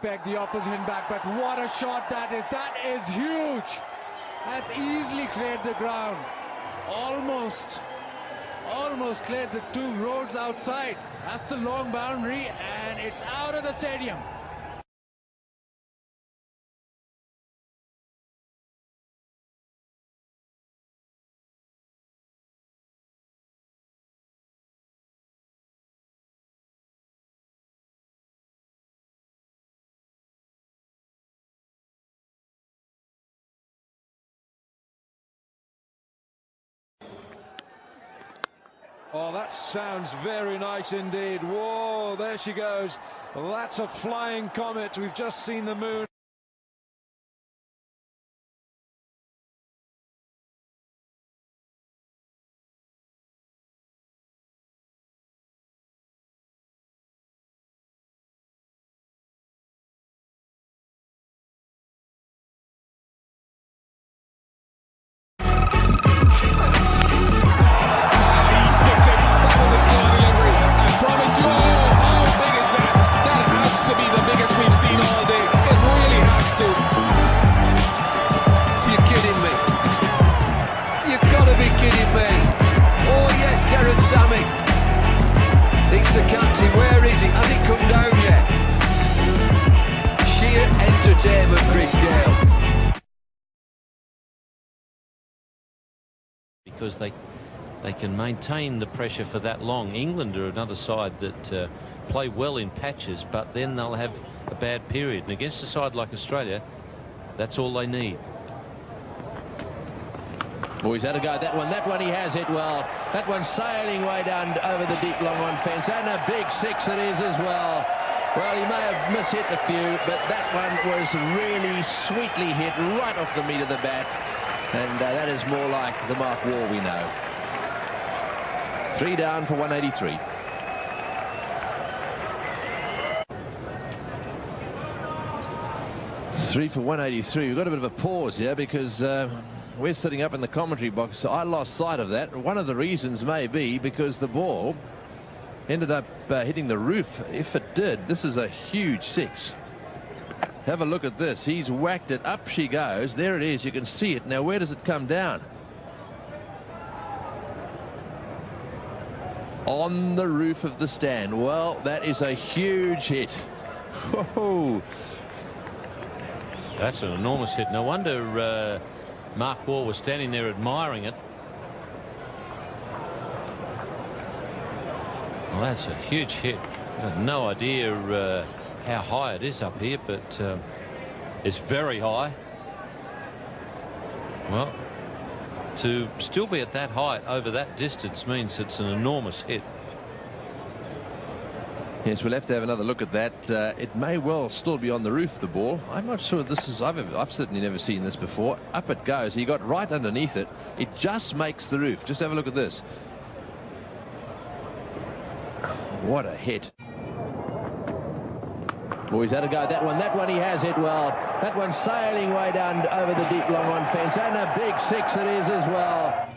peg the opposition back, but what a shot that is. That is huge. Has easily cleared the ground. Almost cleared the 2 roads outside. That's the long boundary, and it's out of the stadium. Oh, that sounds very nice indeed. Whoa, there she goes. Well, that's a flying comet. We've just seen the moon. Needs to catch him. Where is he? Has he come down yet? Sheer entertainment, Chris Gale. Because they can maintain the pressure for that long. England are another side that play well in patches, but then they'll have a bad period. And against a side like Australia, that's all they need. Oh, he's had a go at that one. That one he has hit well. That one's sailing way down over the deep long on fence. And a big 6 it is as well. Well, he may have mishit a few, but that one was really sweetly hit right off the meat of the bat. And that is more like the Mark Waugh we know. 3 down for 183. Three for 183. We've got a bit of a pause here because we're sitting up in the commentary box. So I lost sight of that. One of the reasons may be because the ball ended up hitting the roof. If it did, this is a huge 6. Have a look at this. He's whacked it. Up she goes. There it is. You can see it. Now, where does it come down? On the roof of the stand. Well, that is a huge hit. Whoa. That's an enormous hit. No wonder Mark Waugh was standing there admiring it. Well, that's a huge hit. I have no idea how high it is up here, but it's very high. Well, to still be at that height over that distance means it's an enormous hit. Yes, we'll have to have another look at that. It may well still be on the roof, the ball. I'm not sure this is... I've certainly never seen this before. Up it goes. He got right underneath it. It just makes the roof. Just have a look at this. What a hit. Oh, he's had a go at that one. That one he has hit well. That one's sailing way down over the deep long on fence. And a big 6 it is as well.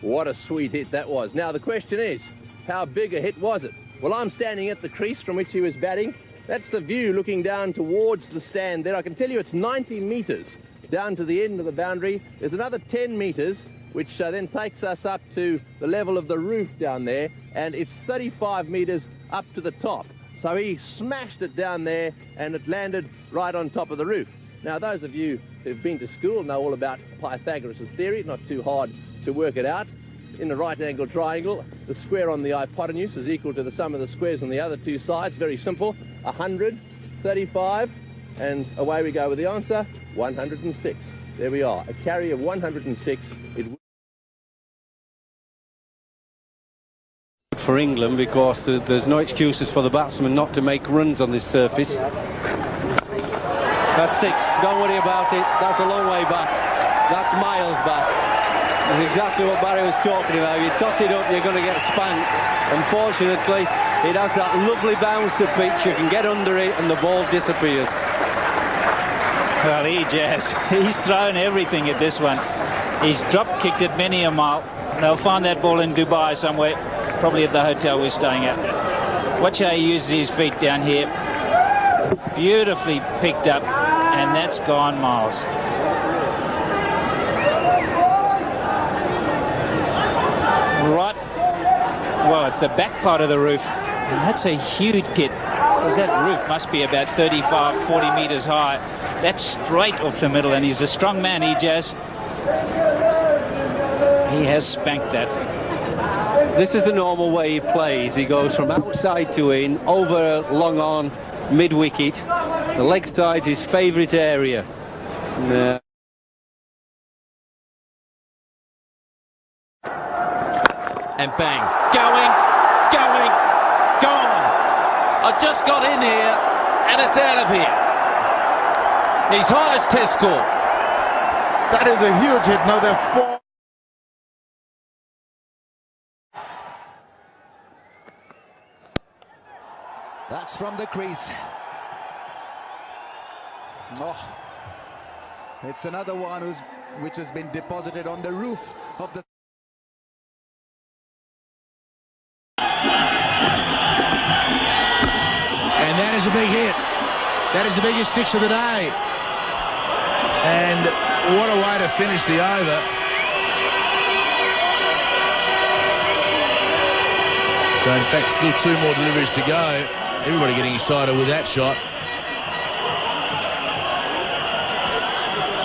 What a sweet hit that was. Now, the question is, how big a hit was it? Well, I'm standing at the crease from which he was batting. That's the view looking down towards the stand there. I can tell you it's 90 metres down to the end of the boundary. There's another 10 metres, which then takes us up to the level of the roof down there, and it's 35 metres up to the top. So he smashed it down there, and it landed right on top of the roof. Now, those of you who've been to school know all about Pythagoras' theory. Not too hard to work it out. In the right-angled triangle, the square on the hypotenuse is equal to the sum of the squares on the other two sides. Very simple. 100, 35, and away we go with the answer, 106. There we are. A carry of 106. For England, because there's no excuses for the batsman not to make runs on this surface. That's 6. Don't worry about it. That's a long way back. That's miles back. That's exactly what Barry was talking about. You toss it up, you're going to get spanked. Unfortunately, it has that lovely bounce to pitch. You can get under it and the ball disappears. Well, he's thrown everything at this one. He's drop-kicked it many a mile. They'll find that ball in Dubai somewhere, probably at the hotel we're staying at. Watch how he uses his feet down here. Beautifully picked up, and that's gone, Miles. Right, well, it's the back part of the roof, and that's a huge hit, because that roof must be about 35, 40 metres high. That's straight off the middle, and he's a strong man, Ejaz. He has spanked that. This is the normal way he plays. He goes from outside to in, over long on, mid-wicket. The leg side's his favourite area. And bang, going, gone. I just got in here, and it's out of here. His highest test score. That is a huge hit. Now they're 4. That's from the crease. Oh, it's another one which has been deposited on the roof of the. And that is a big hit. That is the biggest 6 of the day. And what a way to finish the over. So in fact, still 2 more deliveries to go. Everybody getting excited with that shot.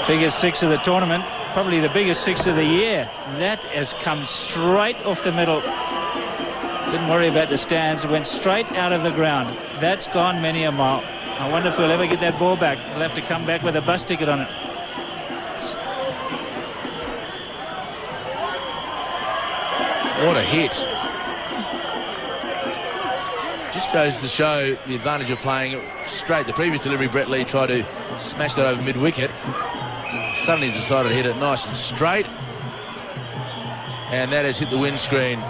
Biggest 6 of the tournament, probably the biggest 6 of the year. That has come straight off the middle. Didn't worry about the stands, went straight out of the ground. That's gone many a mile. I wonder if we'll ever get that ball back. We'll have to come back with a bus ticket on it. What a hit. Just goes to show the advantage of playing straight. The previous delivery, Brett Lee tried to smash that over mid-wicket. Suddenly he's decided to hit it nice and straight. And that has hit the windscreen.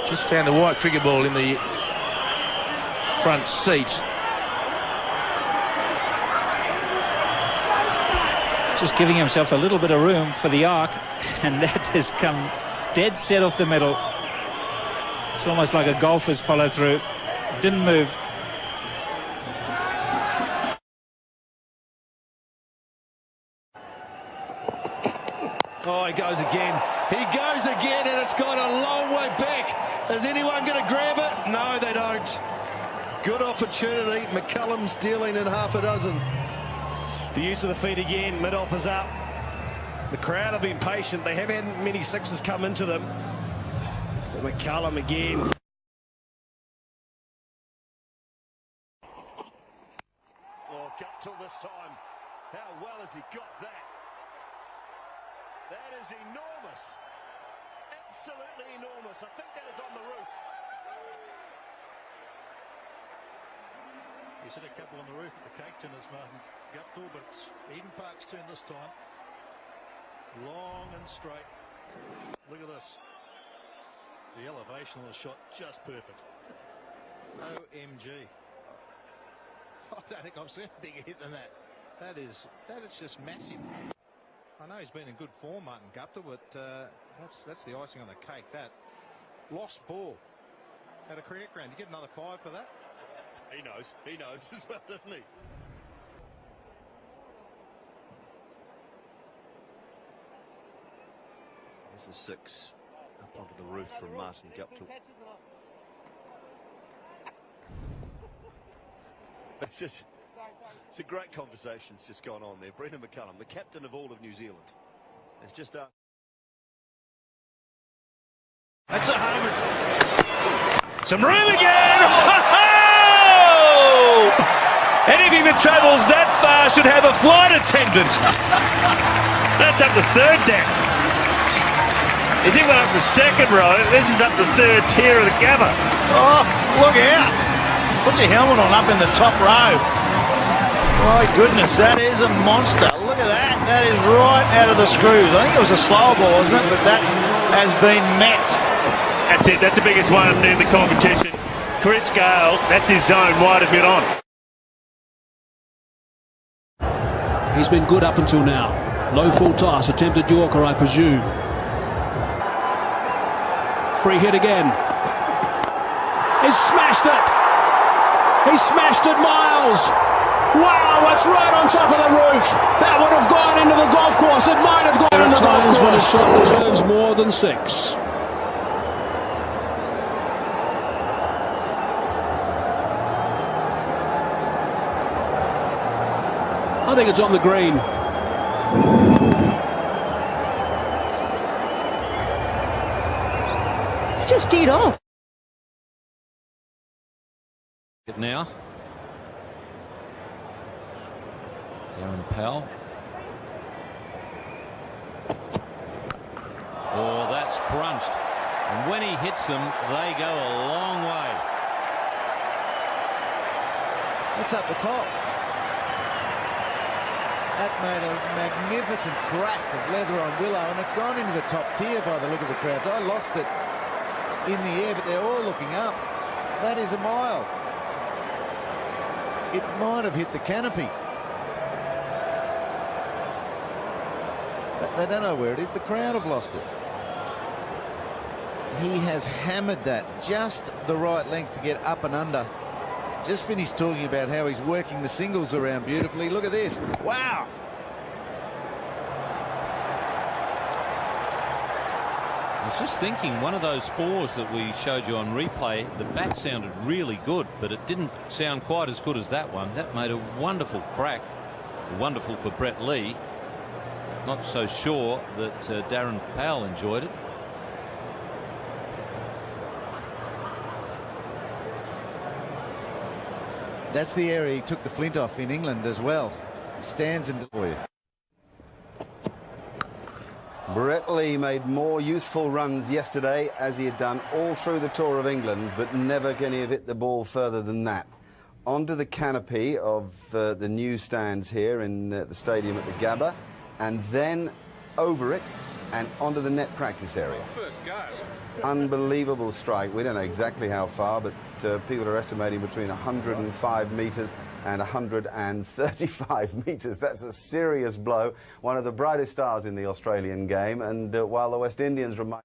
Just found the white cricket ball in the front seat. Just giving himself a little bit of room for the arc, and that has come dead set off the middle. It's almost like a golfer's follow through. Didn't move. Oh, he goes again. He goes again, and it's gone a long way back. Is anyone going to grab it? No, they don't. Good opportunity. McCullum's dealing in half a dozen. The use of the feet again. Mid-off is up. The crowd have been patient. They haven't had many sixes come into them. But McCullum again. Oh, Guptill this time. How well has he got that? That is enormous. Absolutely enormous. I think that is on the roof. He's hit a couple on the roof at the Cake Tinners, Martin Guptill, but it's Eden Park's turn this time. Long and straight. Look at this. The elevation of the shot just perfect. OMG. I don't think I've seen a bigger hit than that. That is just massive. I know he's been in good form, Martin Guptill, but that's the icing on the cake. That lost ball at a cricket ground. You get another 5 for that? He knows as well, doesn't he? There's a 6 up onto the roof from Martin Guptill. It's a great conversation that's just gone on there. Brendan McCullum, the captain of all of New Zealand, has just done. That's a home. Some room again. Anything that travels that far should have a flight attendant. That's up the 3rd deck. Is he went up the 2nd row? This is up the 3rd tier of the Gabba. Oh, look out. Put your helmet on up in the top row. My goodness, that is a monster. Look at that. That is right out of the screws. I think it was a slow ball, isn't it? But that has been met. That's it. That's the biggest one in the competition. Chris Gale, that's his zone, wide of mid on. He's been good up until now. Low full toss, attempted Yorker, I presume. Free hit again. He's smashed it. He smashed it, Miles. Wow, it's right on top of the roof. That would have gone into the golf course. It might have gone into the golf course. When a shot deserves more than 6. I think it's on the green. It's just teed off. Now, Darren Powell. Oh, that's crunched. And when he hits them, they go a long way. It's up the top. That made a magnificent crack of leather on Willow, and it's gone into the top tier by the look of the crowds. I lost it in the air, but they're all looking up. That is a mile. It might have hit the canopy. They don't know where it is. The crowd have lost it. He has hammered that just the right length to get up and under. Just finished talking about how he's working the singles around beautifully. Look at this. Wow. I was just thinking, one of those 4s that we showed you on replay, the bat sounded really good, but it didn't sound quite as good as that one. That made a wonderful crack. Wonderful for Brett Lee. Not so sure that Darren Powell enjoyed it. That's the area he took the flint off in England as well. Stands and for you. Brett Lee made more useful runs yesterday, as he had done all through the Tour of England, but never can he have hit the ball further than that. Onto the canopy of the new stands here in the stadium at the Gabba, and then over it and onto the net practice area. First go. Unbelievable strike. We don't know exactly how far, but people are estimating between 105 metres and 135 metres. That's a serious blow. One of the brightest stars in the Australian game, and while the West Indians remind